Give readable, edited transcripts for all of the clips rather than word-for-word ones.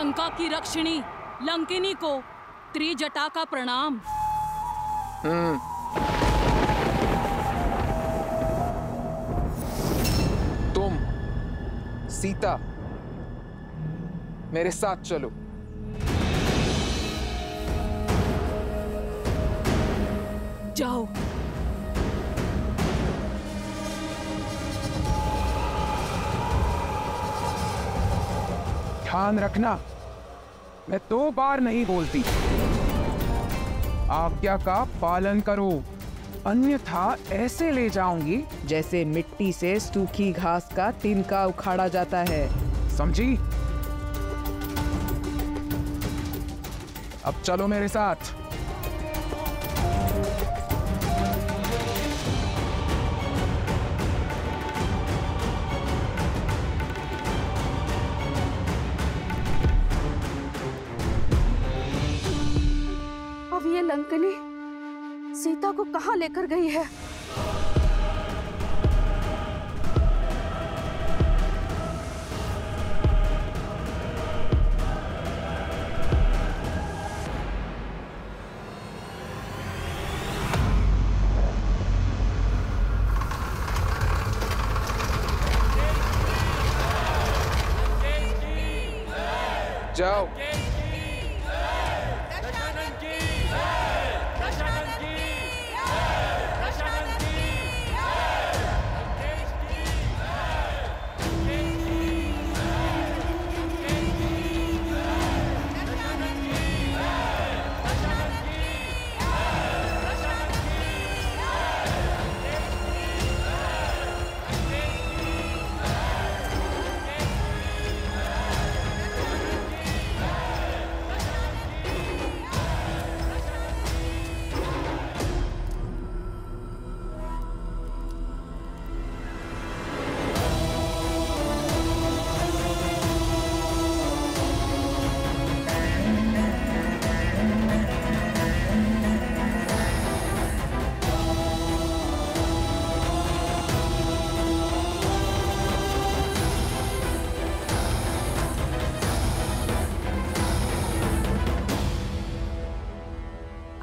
लंका की रक्षिणी लंकिनी को त्रिजटा का प्रणाम। तुम सीता मेरे साथ चलो। जाओ। ध्यान रखना, मैं 2 बार नहीं बोलती। आज्ञा का पालन करो, अन्यथा ऐसे ले जाऊंगी जैसे मिट्टी से सूखी घास का तिनका उखाड़ा जाता है। समझी? अब चलो मेरे साथ। अब ये लंकिनी सीता को कहाँ लेकर गई है? जाओ।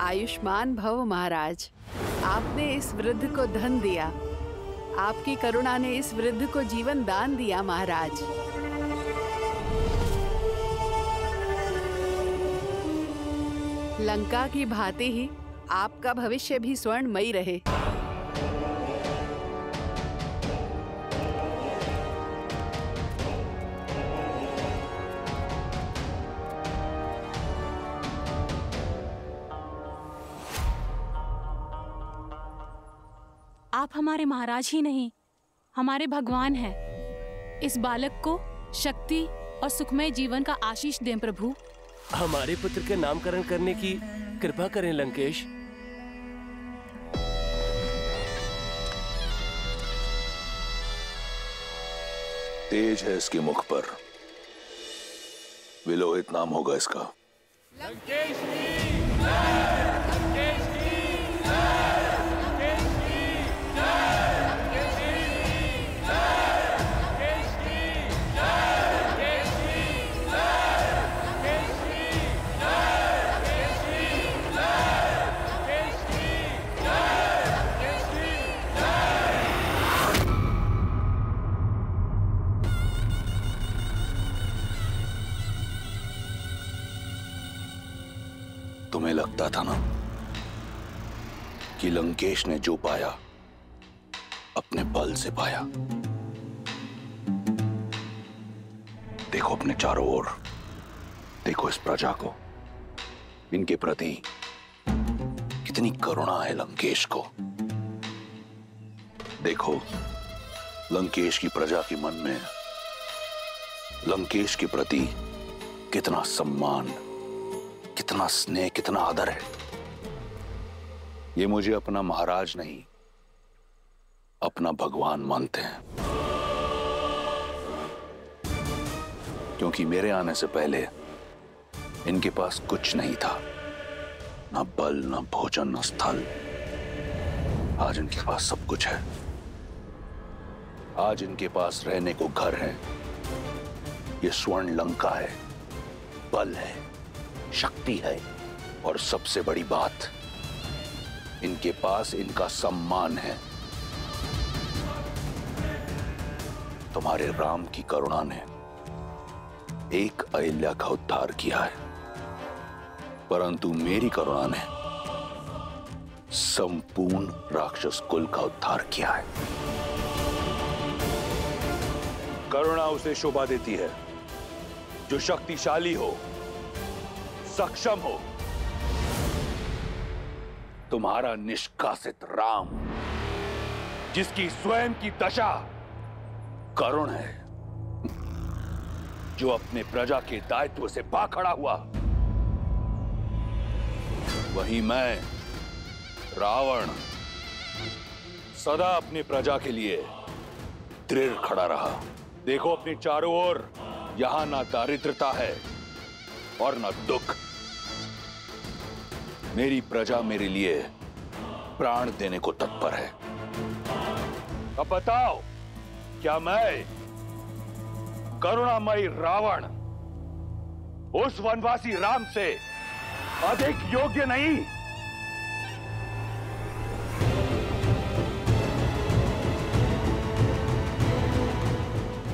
आयुष्मान भव महाराज, आपने इस वृद्ध को धन दिया। आपकी करुणा ने इस वृद्ध को जीवन दान दिया महाराज। लंका की भांति ही आपका भविष्य भी स्वर्णमयी रहे। आप हमारे महाराज ही नहीं, हमारे भगवान हैं। इस बालक को शक्ति और सुखमय जीवन का आशीष दें प्रभु। हमारे पुत्र के नामकरण करने की कृपा करें लंकेश। तेज है इसके मुख पर, विलोहित नाम होगा इसका। लंकेश की जय! लंकेश की जय! तुम्हें लगता था ना कि लंकेश ने जो पाया अपने बल से पाया। देखो अपने चारों ओर, देखो इस प्रजा को, इनके प्रति कितनी करुणा है लंकेश को। देखो लंकेश की प्रजा के मन में लंकेश के प्रति कितना सम्मान, कितना स्नेह, कितना आदर है। ये मुझे अपना महाराज नहीं, अपना भगवान मानते हैं। क्योंकि मेरे आने से पहले इनके पास कुछ नहीं था, ना बल, ना भोजन, ना स्थल। आज इनके पास सब कुछ है। आज इनके पास रहने को घर है, ये स्वर्ण लंका है, बल है, शक्ति है, और सबसे बड़ी बात, इनके पास इनका सम्मान है। तुम्हारे राम की करुणा ने एक अहिल्या का उद्धार किया है, परंतु मेरी करुणा ने संपूर्ण राक्षस कुल का उद्धार किया है। करुणा उसे शोभा देती है जो शक्तिशाली हो, सक्षम हो। तुम्हारा निष्कासित राम, जिसकी स्वयं की दशा करुण है, जो अपने प्रजा के दायित्व से भाग खड़ा हुआ, वही मैं रावण सदा अपनी प्रजा के लिए दृढ़ खड़ा रहा। देखो अपने चारों ओर, यहां ना दारिद्रता है और ना दुख। मेरी प्रजा मेरे लिए प्राण देने को तत्पर है। अब बताओ, क्या मैं करुणामयी रावण उस वनवासी राम से अधिक योग्य नहीं?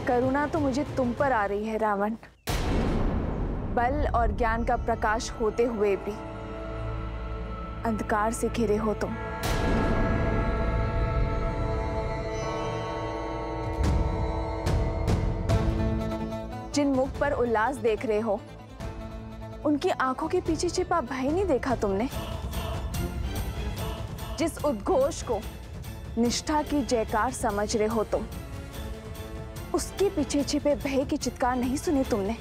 करुणा तो मुझे तुम पर आ रही है रावण। बल और ज्ञान का प्रकाश होते हुए भी अंधकार से घिरे हो तुम। जिन मुख पर उल्लास देख रहे हो, उनकी आंखों के पीछे छिपा भय नहीं देखा तुमने? जिस उद्घोष को निष्ठा की जयकार समझ रहे हो तुम, उसके पीछे छिपे भय की चित्कार नहीं सुने तुमने?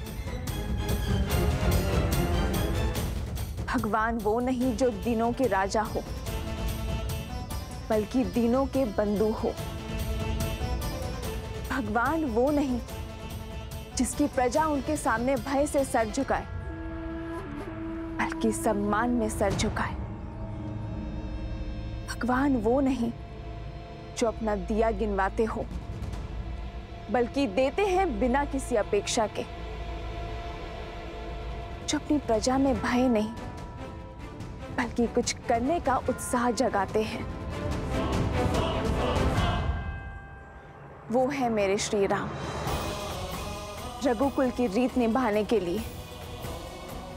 भगवान वो नहीं जो दीनों के राजा हो, बल्कि दीनों के बंधु हो। भगवान वो नहीं जिसकी प्रजा उनके सामने भय से सर झुकाए, बल्कि सम्मान में सर झुकाए। भगवान वो नहीं जो अपना दिया गिनवाते हो, बल्कि देते हैं बिना किसी अपेक्षा के। जो अपनी प्रजा में भय नहीं, बल्कि कुछ करने का उत्साह जगाते हैं, वो है मेरे श्री राम। रघुकुल की रीत निभाने के लिए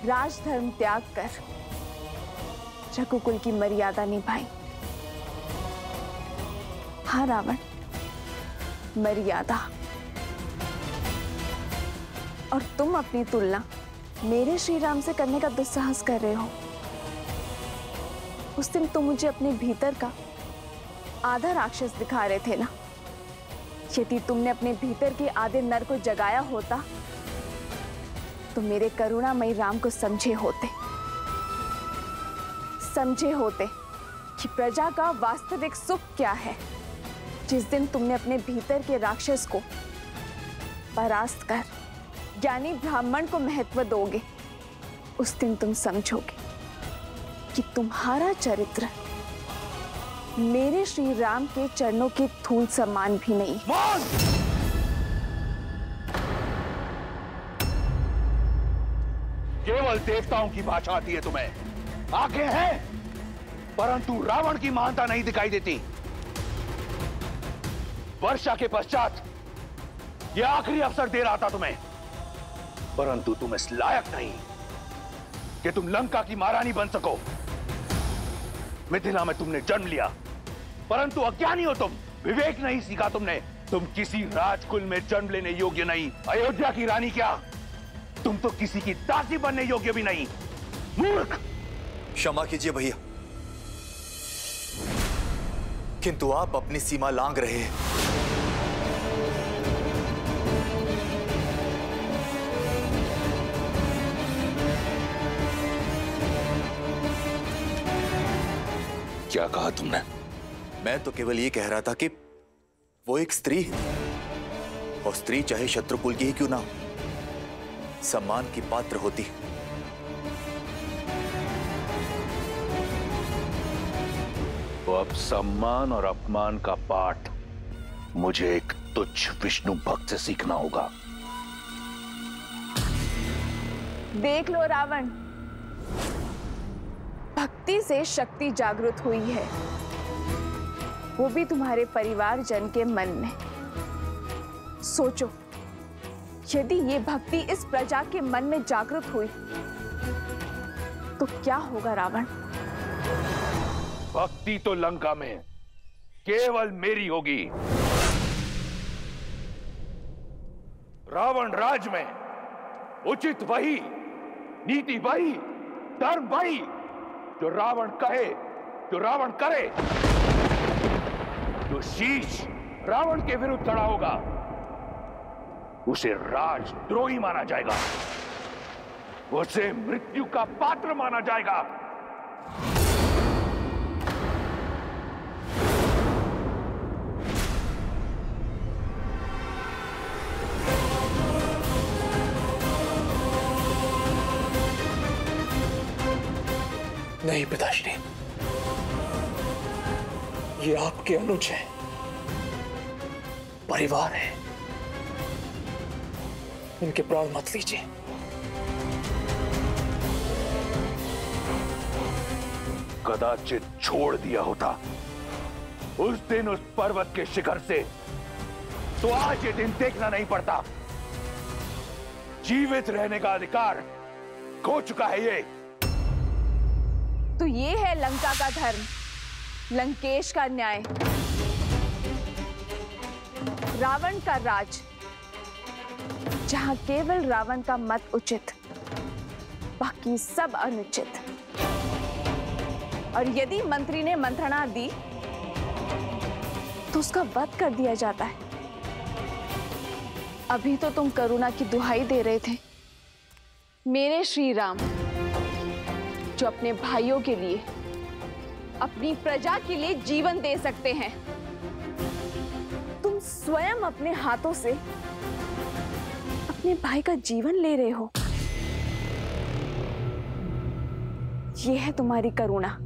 राजधर्म त्याग कर रघुकुल की मर्यादा निभाई। हाँ रावण, मर्यादा। और तुम अपनी तुलना मेरे श्री राम से करने का दुस्साहस कर रहे हो। उस दिन तुम मुझे अपने भीतर का आधा राक्षस दिखा रहे थे ना। यदि तुमने अपने भीतर के आधे नर को जगाया होता, तो मेरे करुणामयी राम को समझे होते कि प्रजा का वास्तविक सुख क्या है। जिस दिन तुमने अपने भीतर के राक्षस को परास्त कर ज्ञानी ब्राह्मण को महत्व दोगे, उस दिन तुम समझोगे कि तुम्हारा चरित्र मेरे श्री राम के चरणों के धूल समान भी नहीं। केवल देवताओं की भाषा आती है तुम्हें। आंखें हैं, परंतु रावण की महानता नहीं दिखाई देती। वर्षा के पश्चात यह आखिरी अवसर दे रहा था तुम्हें, परंतु तुम इस लायक नहीं कि तुम लंका की महारानी बन सको। मिथिला में तुमने जन्म लिया, परंतु अज्ञानी हो तुम। विवेक नहीं सीखा तुमने। तुम किसी राजकुल में जन्म लेने योग्य नहीं। अयोध्या की रानी क्या, तुम तो किसी की दासी बनने योग्य भी नहीं। मूर्ख! क्षमा कीजिए भैया, किंतु आप अपनी सीमा लांघ रहे हैं। क्या कहा तुमने? मैं तो केवल ये कह रहा था कि वो एक स्त्री है, और स्त्री चाहे शत्रुकुल की ही क्यों ना हो, सम्मान की पात्र होती है। तो अब सम्मान और अपमान का पाठ मुझे एक तुच्छ विष्णु भक्त से सीखना होगा। देख लो रावण, भक्ति से शक्ति जागृत हुई है, वो भी तुम्हारे परिवारजन के मन में। सोचो, यदि ये भक्ति इस प्रजा के मन में जागृत हुई तो क्या होगा रावण? भक्ति तो लंका में केवल मेरी होगी। रावण राज में उचित वही, नीति वही, धर्म वही, जो रावण कहे, जो रावण करे। जो शीश रावण के विरुद्ध खड़ा होगा उसे राजद्रोही माना जाएगा, उसे मृत्यु का पात्र माना जाएगा। नहीं पिताश्री, ये आपके अनुज हैं, परिवार है, इनके प्राण मत लीजिए। कदाचित छोड़ दिया होता उस दिन उस पर्वत के शिखर से, तो आज ये दिन देखना नहीं पड़ता। जीवित रहने का अधिकार खो चुका है ये। तो ये है लंका का धर्म, लंकेश का न्याय, रावण का राज, जहां केवल रावण का मत उचित, बाकी सब अनुचित। और यदि मंत्री ने मंत्रणा दी तो उसका वध कर दिया जाता है। अभी तो तुम करुणा की दुहाई दे रहे थे, मेरे श्री राम, जो अपने भाइयों के लिए, अपनी प्रजा के लिए जीवन दे सकते हैं। तुम स्वयं अपने हाथों से अपने भाई का जीवन ले रहे हो। यह है तुम्हारी करुणा।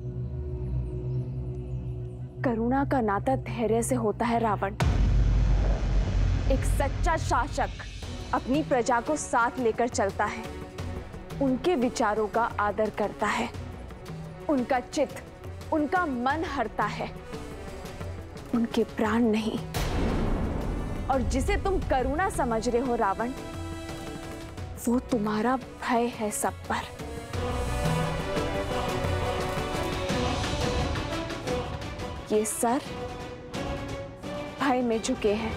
करुणा का नाता धैर्य से होता है रावण। एक सच्चा शासक अपनी प्रजा को साथ लेकर चलता है, उनके विचारों का आदर करता है, उनका चित्त, उनका मन हरता है, उनके प्राण नहीं। और जिसे तुम करुणा समझ रहे हो रावण, वो तुम्हारा भय है सब पर। ये सर भय में झुके हैं,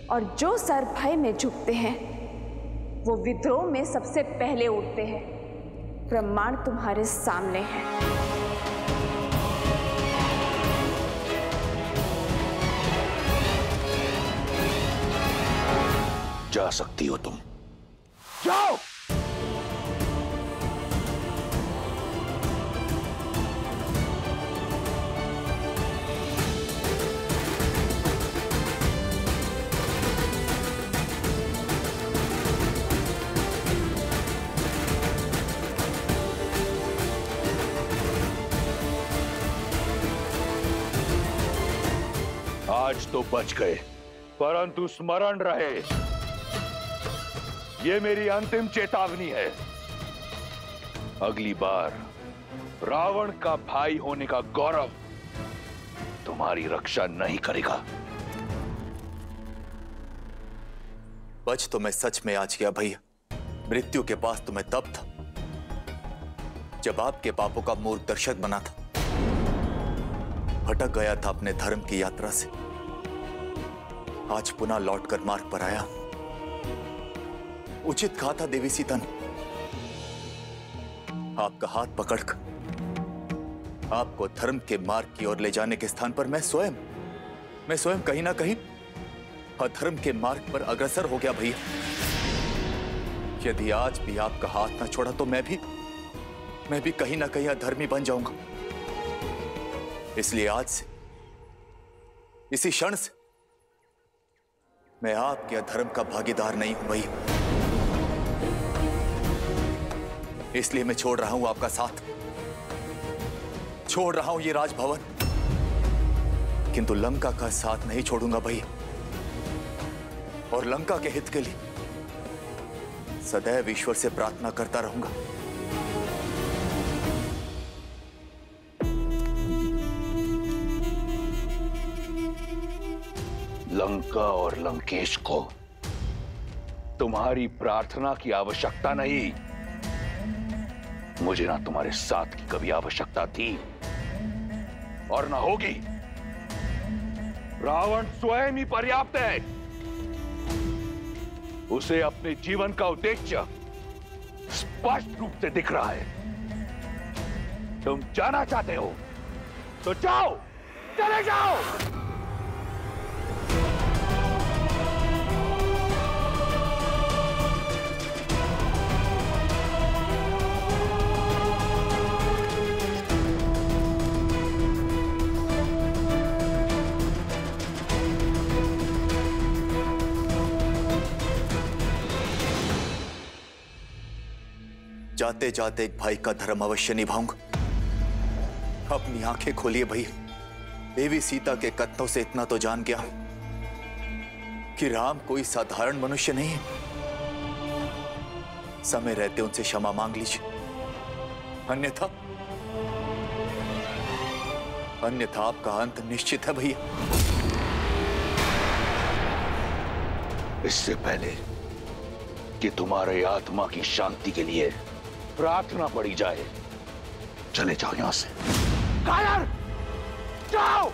और जो सर भय में झुकते हैं वो विद्रोह में सबसे पहले उठते हैं। प्रमाण तुम्हारे सामने है। जा सकती हो तुम, जाओ। आज तो बच गए, परंतु स्मरण रहे, ये मेरी अंतिम चेतावनी है। अगली बार रावण का भाई होने का गौरव तुम्हारी रक्षा नहीं करेगा। बच तो मैं सच में आज गया भैया। मृत्यु के पास तो मैं तब था जब आपके पापों का मूर्ख दर्शक बना था। भटक गया था अपने धर्म की यात्रा से, आज पुनः लौटकर मार्ग पर आया। उचित कहा था देवी सीता ने, आपका हाथ पकड़कर आपको धर्म के मार्ग की ओर ले जाने के स्थान पर मैं स्वयं कहीं ना कहीं अधर्म के मार्ग पर अग्रसर हो गया भैया। यदि आज भी आपका हाथ ना छोड़ा तो मैं भी कहीं ना कहीं अधर्मी बन जाऊंगा। इसलिए आज से, इसी क्षण से मैं आपके अधर्म का भागीदार नहीं हूं भैया। इसलिए मैं छोड़ रहा हूं आपका साथ, छोड़ रहा हूं ये राजभवन, किंतु लंका का साथ नहीं छोड़ूंगा भैया। और लंका के हित के लिए सदैव ईश्वर से प्रार्थना करता रहूंगा। लंका और लंकेश को तुम्हारी प्रार्थना की आवश्यकता नहीं। मुझे ना तुम्हारे साथ की कभी आवश्यकता थी और ना होगी। रावण स्वयं ही पर्याप्त है। उसे अपने जीवन का उद्देश्य स्पष्ट रूप से दिख रहा है। तुम जाना चाहते हो तो जाओ, चले जाओ। जाते जाते एक भाई का धर्म अवश्य निभाऊंगा। अपनी आंखें खोलिए भैया, देवी सीता के कथनों से इतना तो जान गया हूं कि राम कोई साधारण मनुष्य नहीं है। समय रहते उनसे क्षमा मांग लीजिए, अन्यथा आपका अंत निश्चित है भैया। इससे पहले कि तुम्हारे आत्मा की शांति के लिए प्रार्थना पड़ी जाए, चले जाओ यहां से। कायर, जाओ।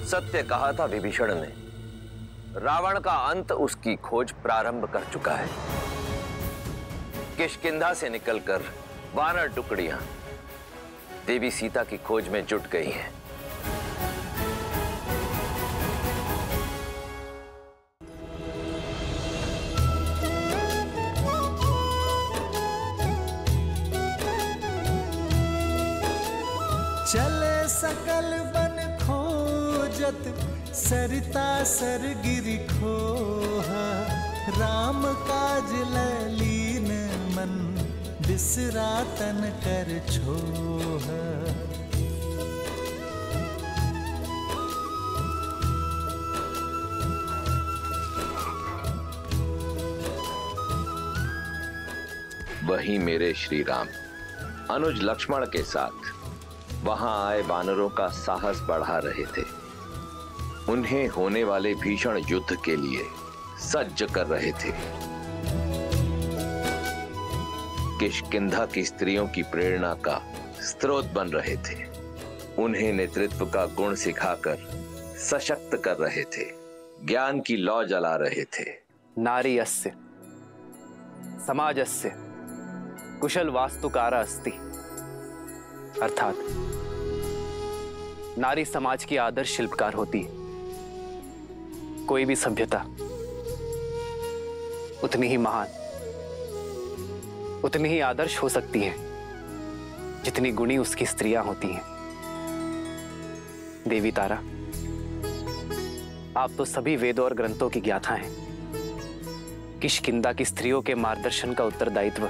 सत्य कहा था विभीषण ने, रावण का अंत उसकी खोज प्रारंभ कर चुका है। किष्किंधा से निकलकर वानर टुकड़ियां देवी सीता की खोज में जुट गई हैं। चले सकल बन खोजत, सरिता सरगिरि खोहा, राम काज ललीन मन, बिसरा तन कर छोहा। वहीं मेरे श्री राम अनुज लक्ष्मण के साथ वहां आए वानरों का साहस बढ़ा रहे थे। उन्हें होने वाले भीषण युद्ध के लिए सज्ज कर रहे थे। किष्किंधा की स्त्रियों की प्रेरणा का स्रोत बन रहे थे। उन्हें नेतृत्व का गुण सिखाकर सशक्त कर रहे थे। ज्ञान की लौ जला रहे थे। नारी अस्य समाजस्य कुशल वास्तुकारा अस्ति, अर्थात नारी समाज की आदर्श शिल्पकार होती है। कोई भी सभ्यता उतनी ही महान, उतनी ही आदर्श हो सकती है जितनी गुणी उसकी स्त्रियां होती हैं। देवी तारा, आप तो सभी वेदों और ग्रंथों की ज्ञाता हैं। किष्किंधा की स्त्रियों के मार्गदर्शन का उत्तरदायित्व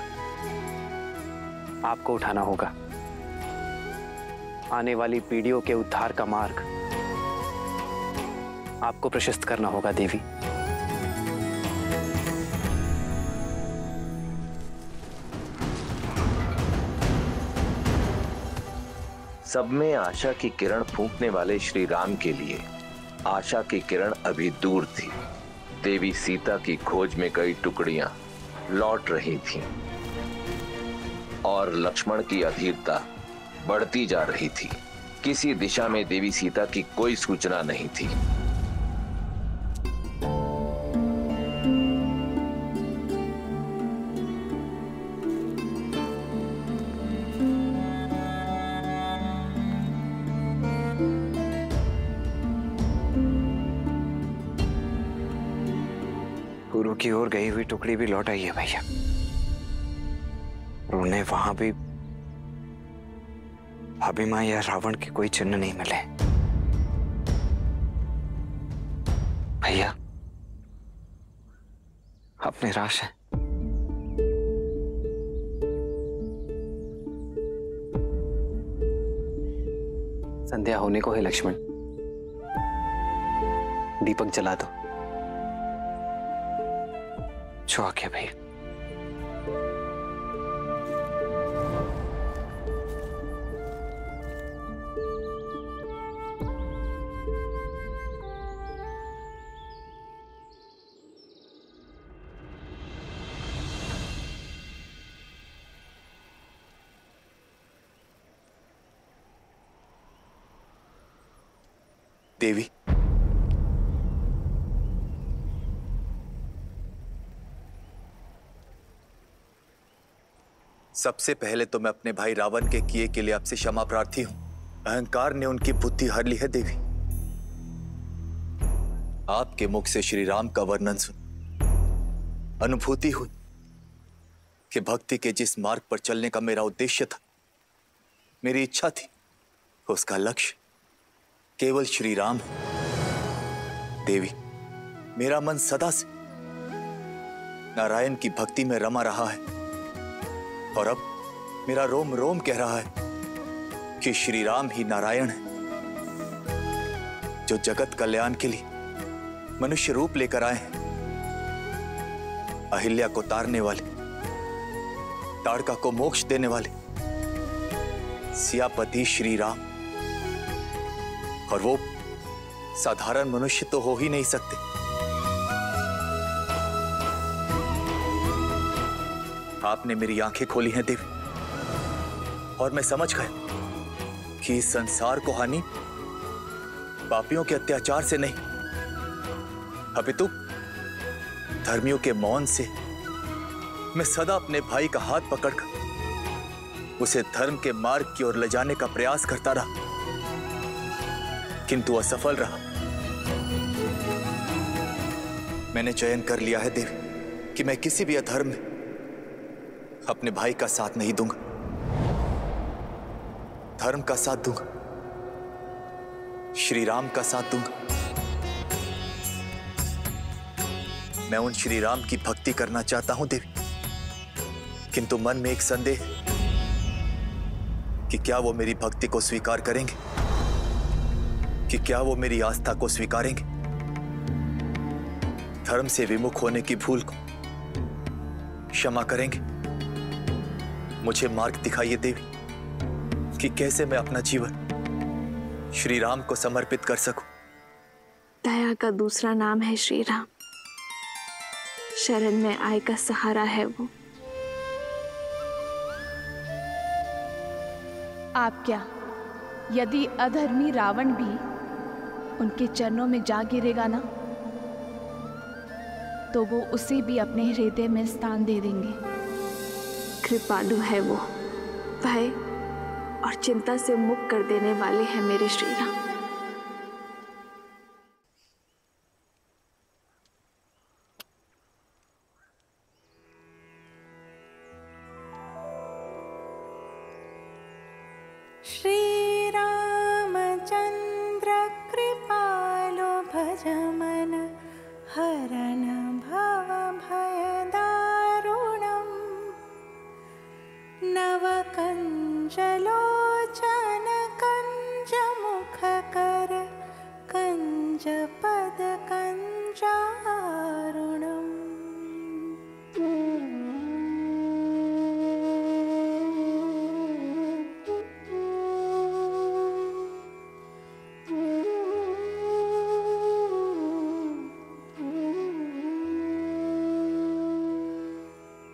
आपको उठाना होगा। आने वाली पीढ़ियों के उद्धार का मार्ग आपको प्रशस्त करना होगा देवी। सब में आशा की किरण फूंकने वाले श्री राम के लिए आशा की किरण अभी दूर थी। देवी सीता की खोज में कई टुकड़ियां लौट रही थीं और लक्ष्मण की अधीरता बढ़ती जा रही थी। किसी दिशा में देवी सीता की कोई सूचना नहीं थी। गुरु की ओर गई हुई टुकड़ी भी लौट आई है भैया। उन्हें वहां भी अभिमा या रावण के कोई चिन्ह नहीं मिले। भैया आप निराश हैं? संध्या होने को है लक्ष्मण, दीपक जला दो। जो आ गया भैया। देवी, सबसे पहले तो मैं अपने भाई रावण के किए के लिए आपसे क्षमा प्रार्थी हूं। अहंकार ने उनकी बुद्धि हर ली है देवी। आपके मुख से श्री राम का वर्णन सुन अनुभूति हुई कि भक्ति के जिस मार्ग पर चलने का मेरा उद्देश्य था, मेरी इच्छा थी, उसका लक्ष्य केवल श्री राम है। देवी, मेरा मन सदा से नारायण की भक्ति में रमा रहा है और अब मेरा रोम रोम कह रहा है कि श्री राम ही नारायण है, जो जगत कल्याण के लिए मनुष्य रूप लेकर आए हैं। अहिल्या को तारने वाले, ताड़का को मोक्ष देने वाले सियापति श्री राम, और वो साधारण मनुष्य तो हो ही नहीं सकते। आपने मेरी आंखें खोली हैं देवी, और मैं समझ गया कि इस संसार को हानि पापियों के अत्याचार से नहीं, अपितु धर्मियों के मौन से मैं सदा अपने भाई का हाथ पकड़कर उसे धर्म के मार्ग की ओर ले जाने का प्रयास करता रहा, किंतु असफल रहा। मैंने चयन कर लिया है देवी कि मैं किसी भी अधर्म में अपने भाई का साथ नहीं दूंगा, धर्म का साथ दूंगा, श्री राम का साथ दूंगा। मैं उन श्री राम की भक्ति करना चाहता हूं देवी, किंतु मन में एक संदेह कि क्या वो मेरी भक्ति को स्वीकार करेंगे, कि क्या वो मेरी आस्था को स्वीकारेंगे। धर्म से विमुख होने की भूल को क्षमा करेंगे। मुझे मार्ग दिखाइए देवी कि कैसे मैं अपना जीवन श्री राम को समर्पित कर सकूं। दया का दूसरा नाम है श्री राम, शरण में आए का सहारा है वो। आप क्या, यदि अधर्मी रावण भी उनके चरणों में जा गिरेगा ना, तो वो उसे भी अपने हृदय में स्थान दे देंगे। कृपालु है वो, भय और चिंता से मुक्त कर देने वाले हैं मेरे श्री राम। श्री रामचंद्र कृपालो भज मन हरण भव भय दारुणम् नव कंजलोचन कंज मुख कर कंज पद कंजारुणम्।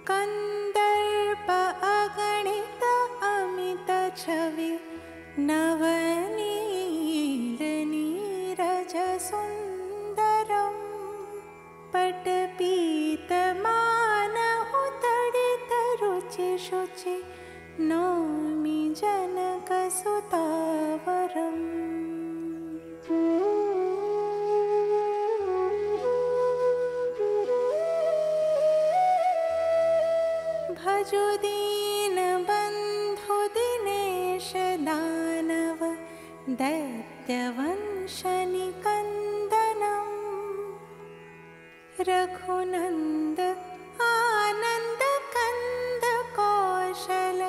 कंदर्प अगणित अमित छवि नवनील नीरज सुंदरम पटपीत मान उतड़ित रुचि शुचि नौमि जनक सुतावरम्। भजो दीन बंधु दिनेश दानव दैत्यवंश निकंदनम् रघुनंद आनंद कंद कौशल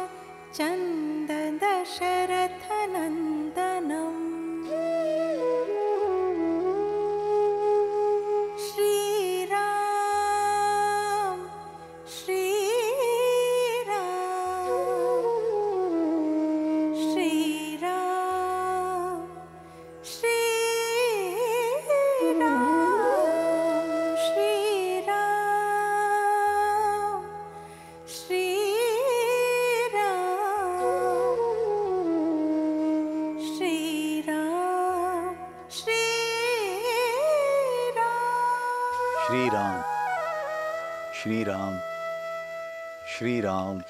चंद दशरथ नंदनम्। श्री राम श्री राम श्री राम।